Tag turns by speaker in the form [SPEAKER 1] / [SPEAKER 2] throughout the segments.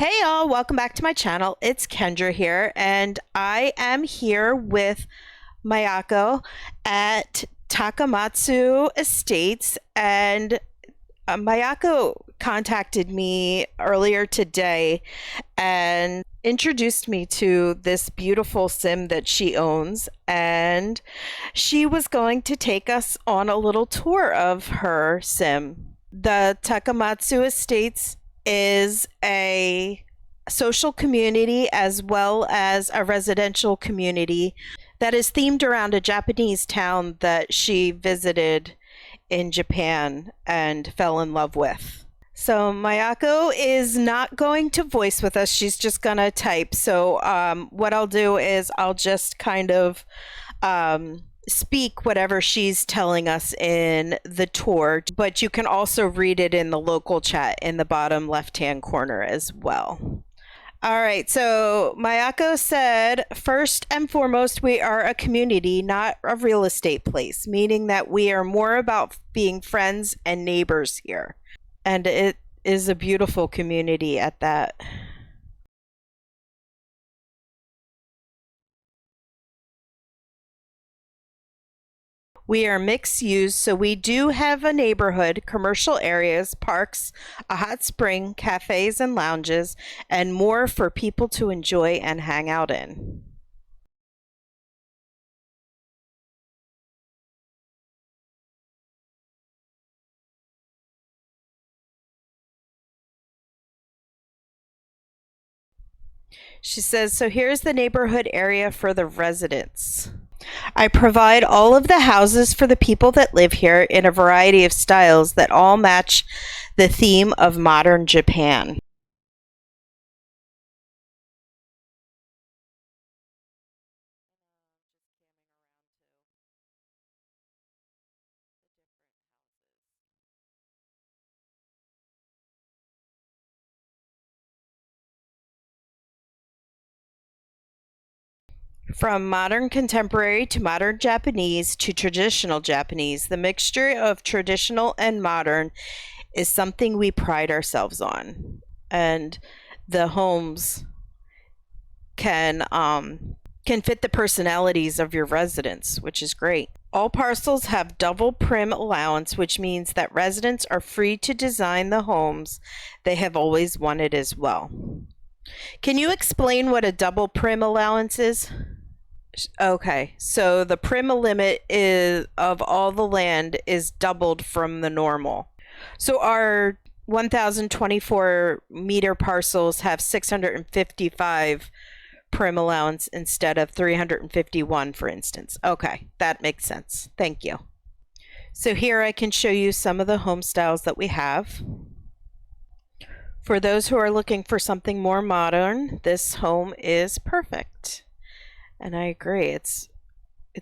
[SPEAKER 1] Hey y'all, welcome back to my channel. It's Kendra here, and I am here with Mayako at Takamatsu Estates. And Mayako contacted me earlier today and introduced me to this beautiful sim that she owns. And she was going to take us on a little tour of her sim. The Takamatsu Estates is a social community as well as a residential community that is themed around a Japanese town that she visited in Japan and fell in love with. So Mayako is not going to voice with us. She's just going to type. So what I'll do is I'll just kind of speak whatever she's telling us in the tour, but you can also read it in the local chat in the bottom left-hand corner as well. All right, so Mayako said, first and foremost, we are a community, not a real estate place, meaning that we are more about being friends and neighbors here. And it is a beautiful community at that. We are mixed use, so we do have a neighborhood, commercial areas, parks, a hot spring, cafes and lounges, and more for people to enjoy and hang out in. She says, so here's the neighborhood area for the residents. I provide all of the houses for the people that live here in a variety of styles that all match the theme of modern Japan. From modern contemporary to modern Japanese to traditional Japanese, the mixture of traditional and modern is something we pride ourselves on. And the homes can fit the personalities of your residents, which is great. All parcels have double prim allowance, which means that residents are free to design the homes they have always wanted as well. Can you explain what a double prim allowance is? Okay, so the prim limit is of all the land is doubled from the normal. So our 1024 meter parcels have 655 prim allowance instead of 351, for instance. Okay, that makes sense. Thank you. So here I can show you some of the home styles that we have. For those who are looking for something more modern, this home is perfect. And I agree, it's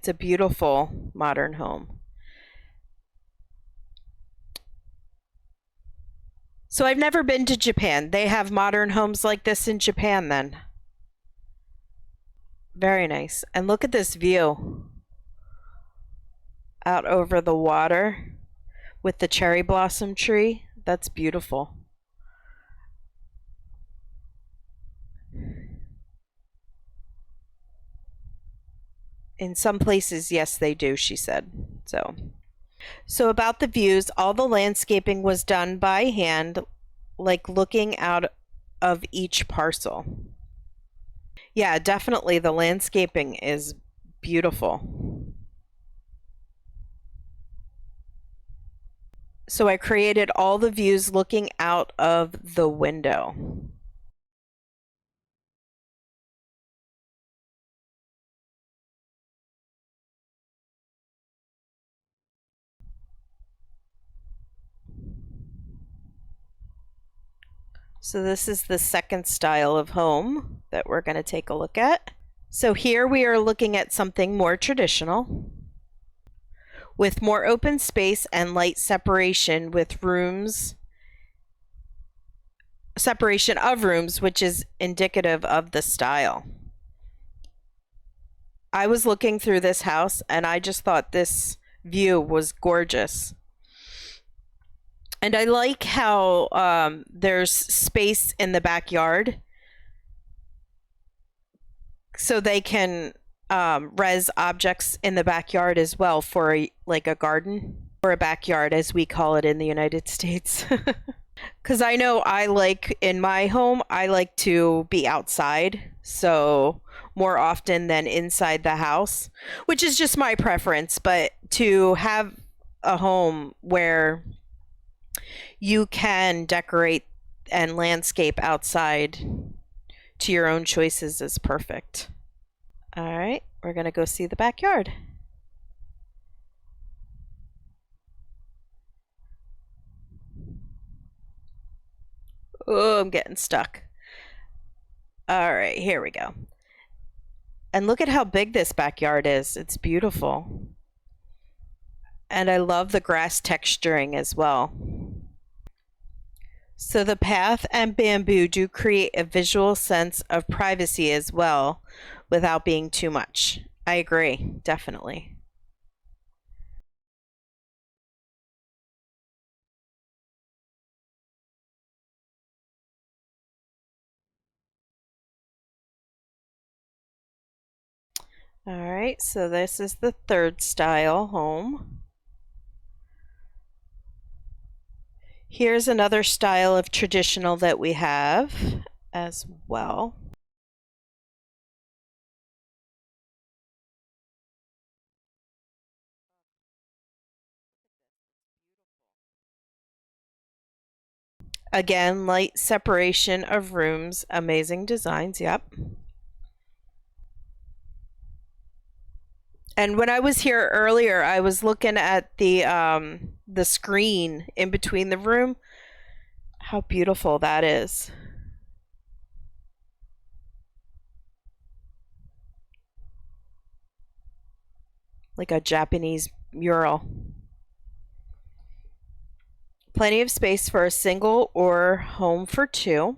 [SPEAKER 1] a beautiful modern home. So I've never been to Japan. They have modern homes like this in Japan then. Very nice. And look at this view out over the water with the cherry blossom tree. That's beautiful. In some places, yes, they do, she said. So about the views, all the landscaping was done by hand, like looking out of each parcel. Yeah, definitely the landscaping is beautiful. So I created all the views looking out of the window. So this is the second style of home that we're going to take a look at. So here we are looking at something more traditional with more open space and light separation with separation of rooms, which is indicative of the style. I was looking through this house and I just thought this view was gorgeous. And I like how there's space in the backyard so they can res objects in the backyard as well for like a garden or a backyard as we call it in the United States. Because I know I like in my home, I like to be outside. So more often than inside the house, which is just my preference. But to have a home where you can decorate and landscape outside to your own choices is perfect. All right, we're going to go see the backyard. Oh, I'm getting stuck. All right, here we go. And look at how big this backyard is. It's beautiful. And I love the grass texturing as well. So the path and bamboo do create a visual sense of privacy as well without being too much. I agree, definitely. All right, so this is the third style home. Here's another style of traditional that we have as well. Again, light separation of rooms, amazing designs, yep. And when I was here earlier, I was looking at the screen in between the room. How beautiful that is. Like a Japanese mural. Plenty of space for a single or home for two.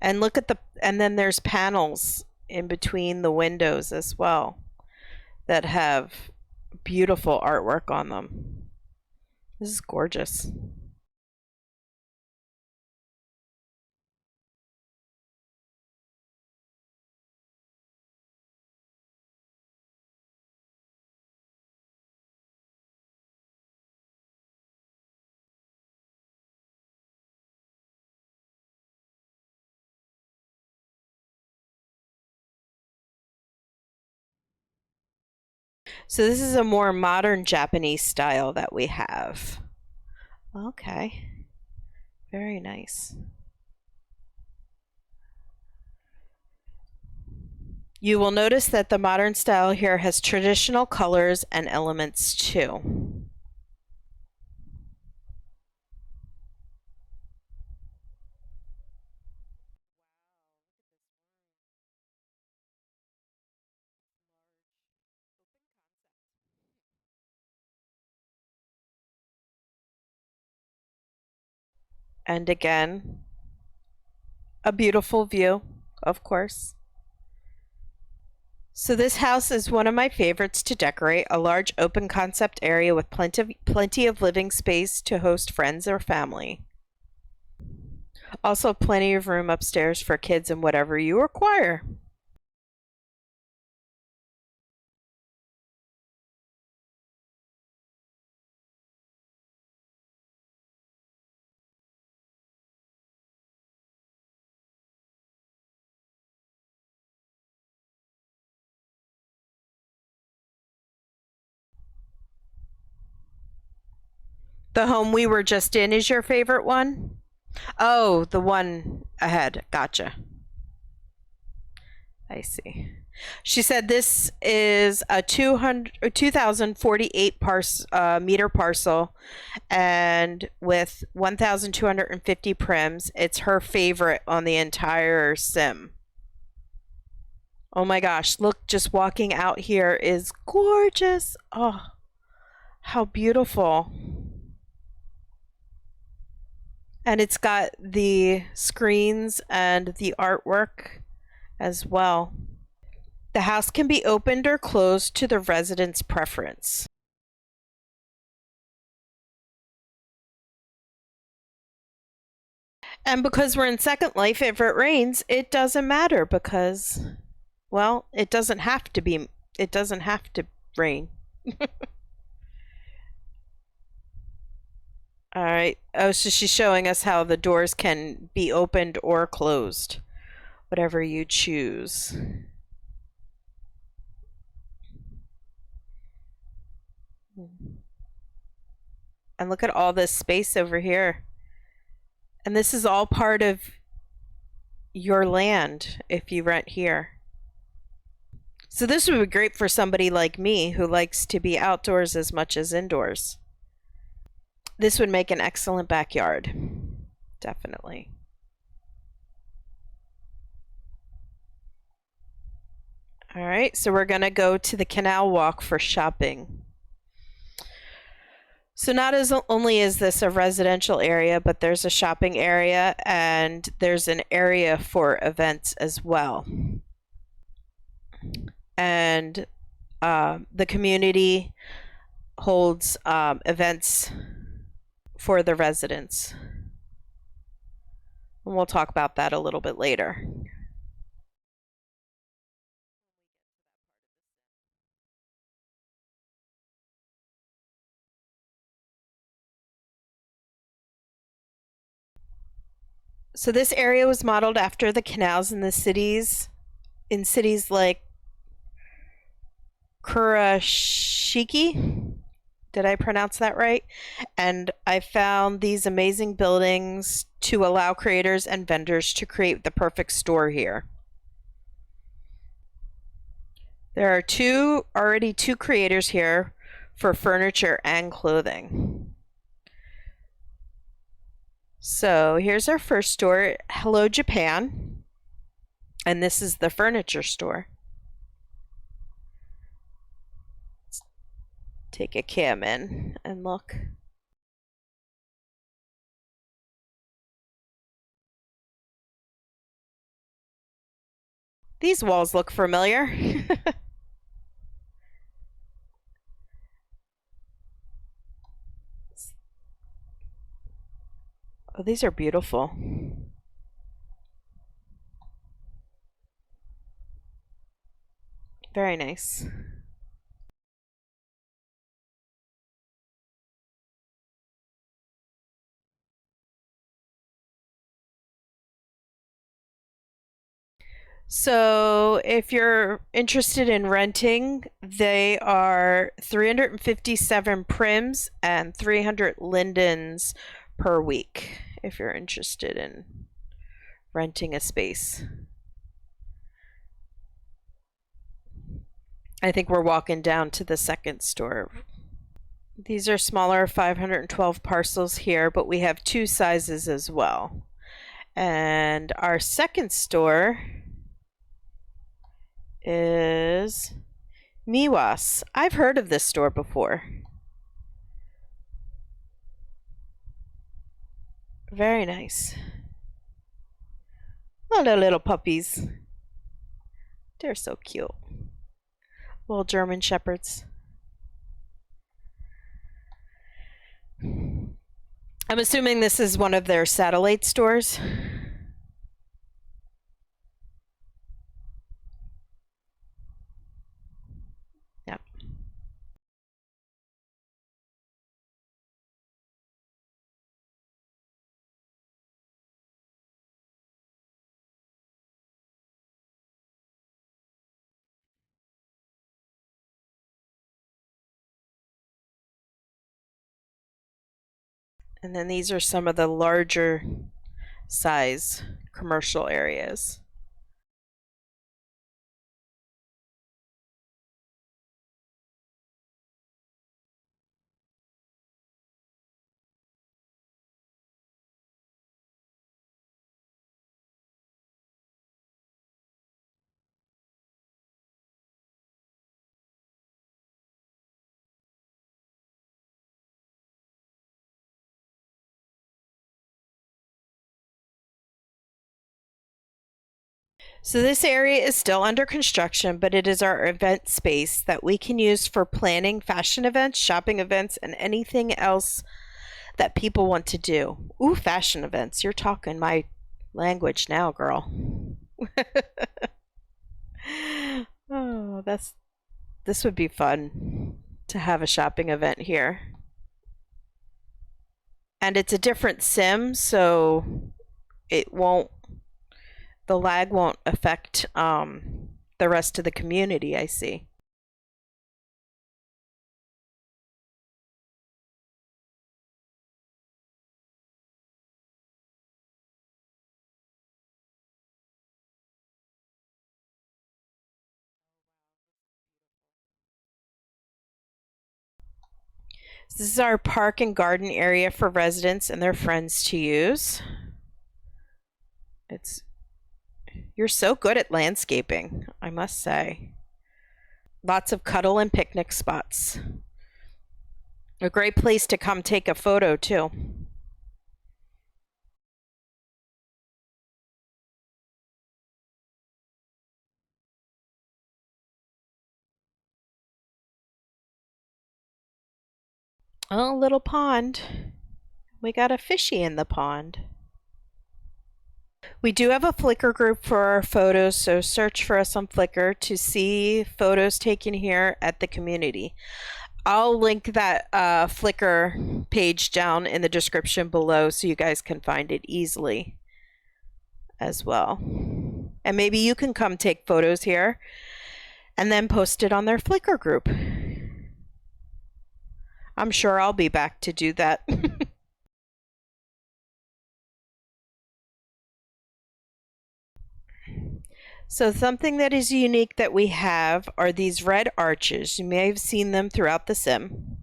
[SPEAKER 1] And look at and then there's panels in between the windows as well that have beautiful artwork on them. This is gorgeous. So this is a more modern Japanese style that we have. Okay. Very nice. You will notice that the modern style here has traditional colors and elements too. And again, a beautiful view, of course. So this house is one of my favorites to decorate, a large open concept area with plenty of living space to host friends or family. Also plenty of room upstairs for kids and whatever you require. The home we were just in is your favorite one? Oh, the one ahead. Gotcha. I see. She said this is a 2,048 meter parcel and with 1,250 prims. It's her favorite on the entire sim. Oh my gosh, look, just walking out here is gorgeous. Oh, how beautiful. And it's got the screens and the artwork as well. The house can be opened or closed to the resident's preference. And because we're in Second Life, if it rains, it doesn't matter because, well, it doesn't have to rain. All right. Oh, so she's showing us how the doors can be opened or closed, whatever you choose. And look at all this space over here. And this is all part of your land if you rent here. So this would be great for somebody like me who likes to be outdoors as much as indoors. This would make an excellent backyard. Definitely. All right, so we're gonna go to the canal walk for shopping. So not as only is this a residential area, but there's a shopping area and there's an area for events as well. And the community holds events for the residents. And we'll talk about that a little bit later. So this area was modeled after the canals in cities like Kurashiki. Did I pronounce that right? And I found these amazing buildings to allow creators and vendors to create the perfect store here. There are already two creators here for furniture and clothing. So here's our first store, Hello Japan. And this is the furniture store. Let's take a cam in and look. These walls look familiar. Oh, these are beautiful. Very nice. So if you're interested in renting, they are 357 prims and 300 lindens per week if you're interested in renting a space. I think we're walking down to the second store. These are smaller 512 parcels here, but we have two sizes as well. And our second store is Miwas. I've heard of this store before. Very nice. Oh, the little puppies. They're so cute. Little German shepherds. I'm assuming this is one of their satellite stores. Yep. And then these are some of the larger size commercial areas. So this area is still under construction, but it is our event space that we can use for planning fashion events, shopping events, and anything else that people want to do. Ooh, fashion events. You're talking my language now, girl. Oh, this would be fun to have a shopping event here. And it's a different sim, so it won't the lag won't affect the rest of the community, I see. This is our park and garden area for residents and their friends to use. It's You're so good at landscaping, I must say. Lots of cuddle and picnic spots. A great place to come take a photo too. Oh, little pond. We got a fishy in the pond. We do have a Flickr group for our photos, so search for us on Flickr to see photos taken here at the community. I'll link that Flickr page down in the description below so you guys can find it easily as well. And maybe you can come take photos here and then post it on their Flickr group. I'm sure I'll be back to do that. So something that is unique that we have are these red arches. You may have seen them throughout the sim.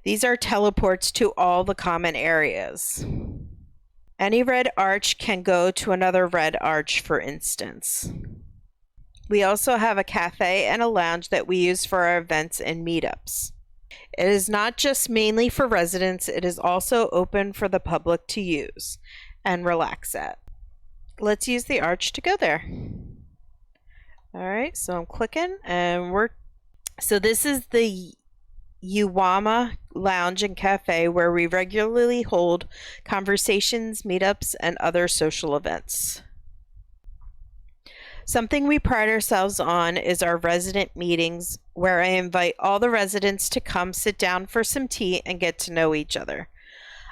[SPEAKER 1] These are teleports to all the common areas. Any red arch can go to another red arch, for instance. We also have a cafe and a lounge that we use for our events and meetups. It is not just mainly for residents, it is also open for the public to use and relax at. Let's use the arch to go there. All right, so I'm clicking and so this is the Uwama Lounge and Cafe where we regularly hold conversations, meetups, and other social events. Something we pride ourselves on is our resident meetings, where I invite all the residents to come sit down for some tea and get to know each other.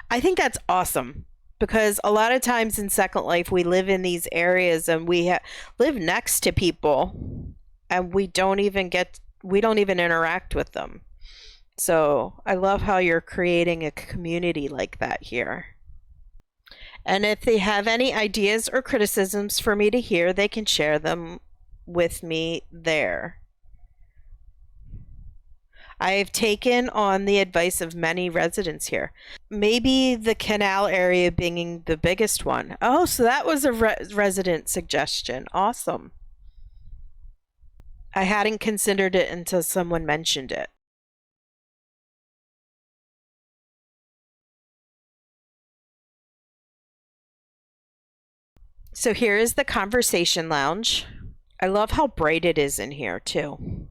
[SPEAKER 1] I think that's awesome because a lot of times in Second Life, we live in these areas and we live next to people and we don't even interact with them. So I love how you're creating a community like that here. And if they have any ideas or criticisms for me to hear, they can share them with me there. I have taken on the advice of many residents here. Maybe the canal area being the biggest one. Oh, so that was a resident suggestion. Awesome. I hadn't considered it until someone mentioned it. So here is the conversation lounge. I love how bright it is in here too,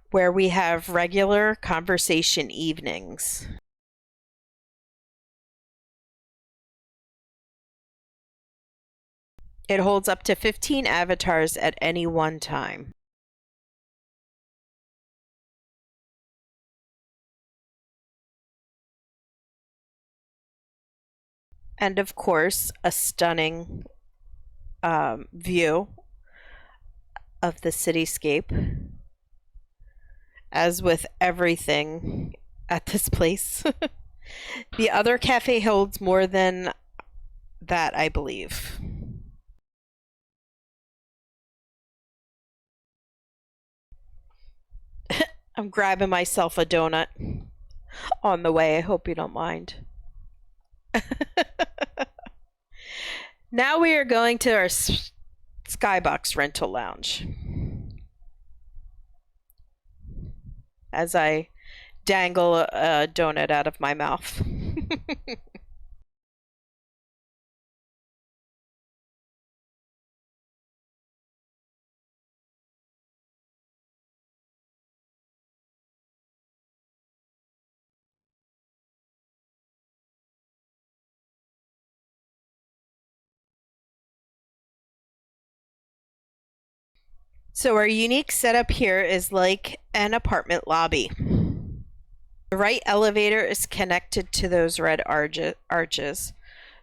[SPEAKER 1] where we have regular conversation evenings. It holds up to 15 avatars at any one time. And of course, a stunning view of the cityscape, as with everything at this place. The other cafe holds more than that, I believe. I'm grabbing myself a donut on the way. I hope you don't mind. Now we are going to our Skybox rental lounge. As I dangle a donut out of my mouth. So our unique setup here is like an apartment lobby. The right elevator is connected to those red arches.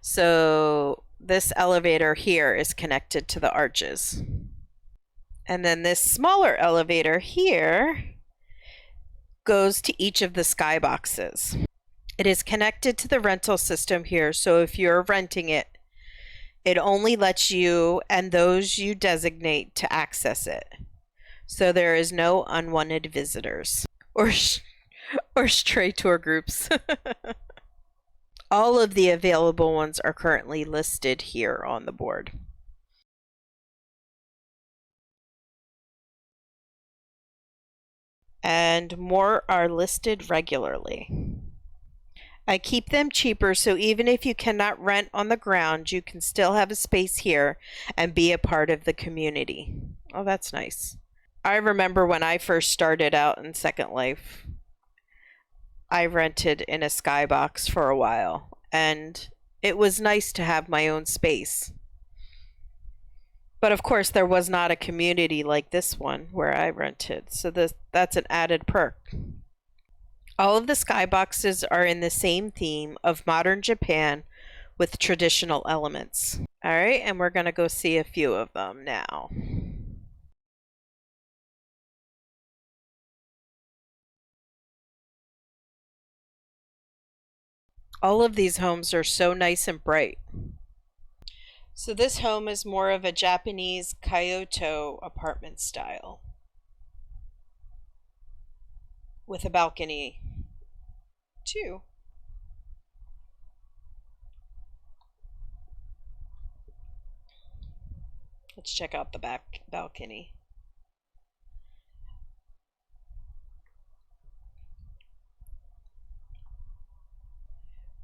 [SPEAKER 1] So this elevator here is connected to the arches. And then this smaller elevator here goes to each of the skyboxes. It is connected to the rental system here, so if you're renting it, it only lets you and those you designate to access it. So there is no unwanted visitors or stray tour groups. All of the available ones are currently listed here on the board. And more are listed regularly. I keep them cheaper, so even if you cannot rent on the ground, you can still have a space here and be a part of the community. Oh, that's nice. I remember when I first started out in Second Life, I rented in a skybox for a while, and it was nice to have my own space. But of course, there was not a community like this one where I rented, so that's an added perk. All of the skyboxes are in the same theme of modern Japan with traditional elements. All right, and we're going to go see a few of them now. All of these homes are so nice and bright. So this home is more of a Japanese Kyoto apartment style with a balcony too. Let's check out the back balcony.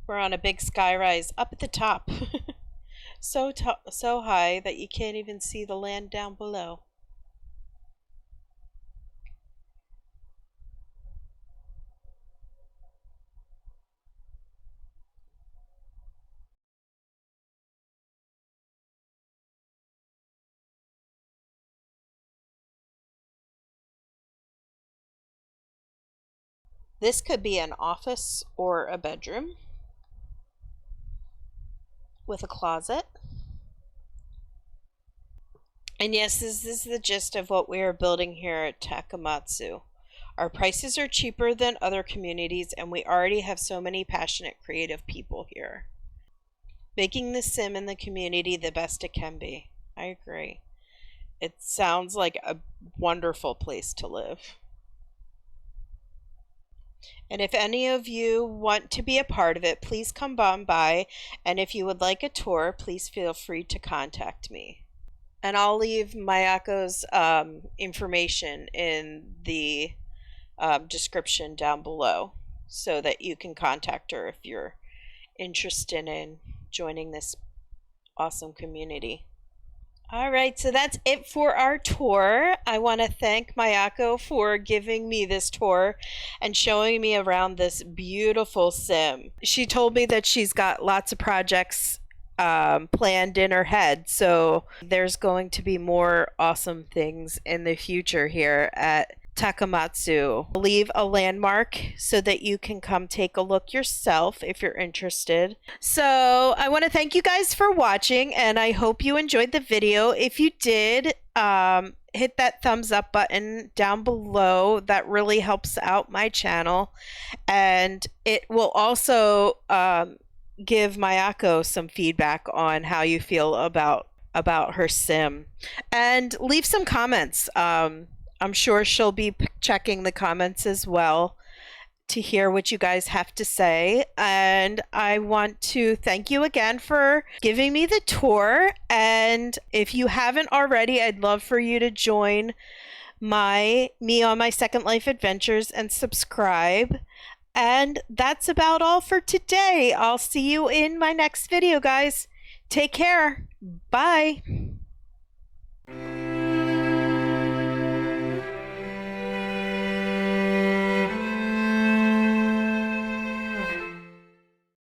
[SPEAKER 1] We're on a big skyrise up at the top. So high that you can't even see the land down below. This could be an office or a bedroom with a closet. And yes, this is the gist of what we are building here at Takamatsu. Our prices are cheaper than other communities, and we already have so many passionate, creative people here. Making the sim in the community the best it can be. I agree. It sounds like a wonderful place to live. And if any of you want to be a part of it, please come on by. And if you would like a tour, please feel free to contact me. And I'll leave Mayako's information in the description down below so that you can contact her if you're interested in joining this awesome community. All right, so that's it for our tour. I want to thank Mayako for giving me this tour and showing me around this beautiful sim. She told me that she's got lots of projects planned in her head, so there's going to be more awesome things in the future here at Takamatsu. I'll leave a landmark so that you can come take a look yourself if you're interested. So I want to thank you guys for watching, and I hope you enjoyed the video. If you did, hit that thumbs up button down below. That really helps out my channel, and it will also give Mayako some feedback on how you feel about her sim, and leave some comments. I'm sure she'll be checking the comments as well to hear what you guys have to say. And I want to thank you again for giving me the tour. And if you haven't already, I'd love for you to join me on my Second Life adventures and subscribe. And that's about all for today. I'll see you in my next video, guys. Take care. Bye.